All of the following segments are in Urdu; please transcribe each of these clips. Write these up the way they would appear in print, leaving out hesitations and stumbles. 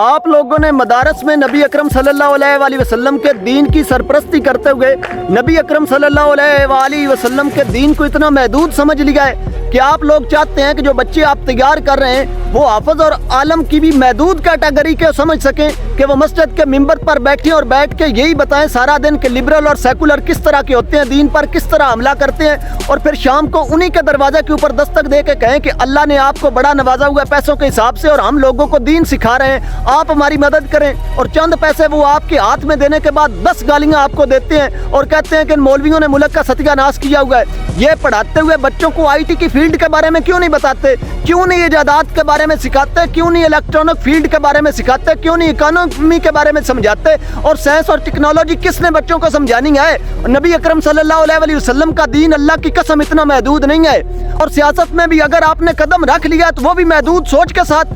آپ لوگوں نے مدارس میں نبی اکرم صلی اللہ علیہ وسلم کے دین کی سرپرستی کرتے ہوئے نبی اکرم صلی اللہ علیہ وسلم کے دین کو اتنا محدود سمجھ لیا ہے کہ آپ لوگ چاہتے ہیں کہ جو بچے آپ تیار کر رہے ہیں وہ حافظ اور عالم کی بھی محدود کیٹیگری کے سمجھ سکیں کہ وہ مسجد کے ممبر پر بیٹھیں اور بیٹھ کے یہی بتائیں سارا دن کہ لبرل اور سیکولر کس طرح کے ہوتے ہیں، دین پر کس طرح حملہ کرتے ہیں، اور پھر شام کو انہی کے دروازے کے اوپر دستک دے کے کہیں کہ اللہ نے آپ کو بڑا نوازا ہوا ہے پیسوں کے حساب سے اور ہم لوگوں کو دین سکھا رہے ہیں، آپ ہماری مدد کریں، اور چند پیسے وہ آپ کے ہاتھ میں دینے کے بعد 10 گالیاں آپ کو دیتے ہیں اور کہتے ہیں کہ ان مولویوں نے ملک کا ستیہ ناش کیا ہوا ہے۔ یہ پڑھاتے ہوئے بچوں کو آئی ٹی کی فیلڈ کے بارے میں کیوں نہیں بتاتے، کیوں نہیں ایجادات کے بارے میں سکھاتے، کیوں نہیں الیکٹرانک فیلڈ کے بارے میں سکھاتے، کیوں نہیں اکانومی کے بارے میں سمجھاتے، اور سائنس اور ٹیکنالوجی کس نے بچوں کو سمجھانی ہے؟ نبی اکرم صلی اللہ علیہ وسلم کا دین اللہ کی قسم اتنا محدود نہیں ہے، اور سیاست میں بھی اگر آپ نے قدم رکھ لیا تو وہ بھی محدود سوچ کے ساتھ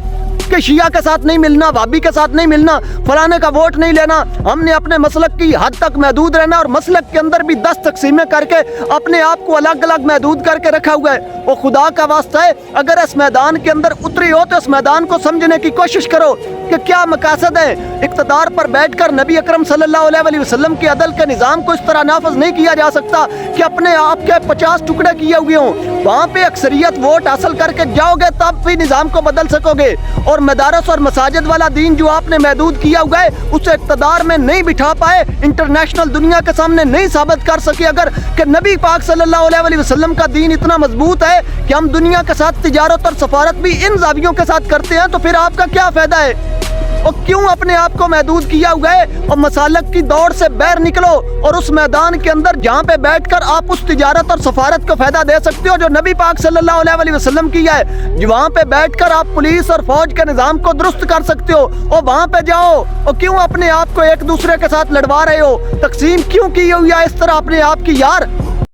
کہ شیعہ کے ساتھ نہیں ملنا، وہابی کے ساتھ نہیں ملنا، فلانے کا ووٹ نہیں لینا، ہم نے اپنے مسلک کی حد تک محدود رہنا، اور مسلک کے اندر بھی 10 تقسیمیں کر کے اپنے آپ کو الگ الگ محدود کر کے رکھا ہوا ہے۔ وہ خدا کا واسطہ ہے اگر اس میدان کے اندر اتری ہو تو اس میدان کو سمجھنے کی کوشش کرو کہ کیا مقاصد ہے۔ اقتدار پر بیٹھ کر نبی اکرم صلی اللہ علیہ وسلم کے عدل کے نظام کو اس طرح نافذ نہیں کیا جا سکتا کہ اپنے آپ کے 50 ٹکڑے کیے ہوئے ہوں، وہاں پہ اکثریت ووٹ حاصل کر کے جاؤ گے تب بھی نظام کو بدل سکو گے، اور مدارس اور مساجد والا دین جو آپ نے محدود کیا ہوا ہے اسے اقتدار میں نہیں بٹھا پائے، انٹرنیشنل دنیا کے سامنے نہیں ثابت کر سکے اگر کہ نبی پاک صلی اللہ علیہ وسلم کا دین اتنا مضبوط ہے کہ ہم دنیا کے ساتھ تجارت اور سفارت بھی ان زاویوں کے ساتھ کرتے ہیں، تو پھر آپ کا کیا فائدہ ہے؟ اور کیوں اپنے آپ کو محدود کیا ہوا ہے؟ اور مسالک کی دوڑ سے باہر نکلو اور اس میدان کے اندر جہاں پہ بیٹھ کر آپ اس تجارت اور سفارت کو فائدہ دے سکتے ہو جو نبی پاک صلی اللہ علیہ وسلم کی ہے، وہاں پہ بیٹھ کر آپ پولیس اور فوج کے نظام کو درست کر سکتے ہو، اور وہاں پہ جاؤ، اور کیوں اپنے آپ کو ایک دوسرے کے ساتھ لڑوا رہے ہو؟ تقسیم کیوں کی ہوئی ہے اس طرح اپنے آپ کی؟ یار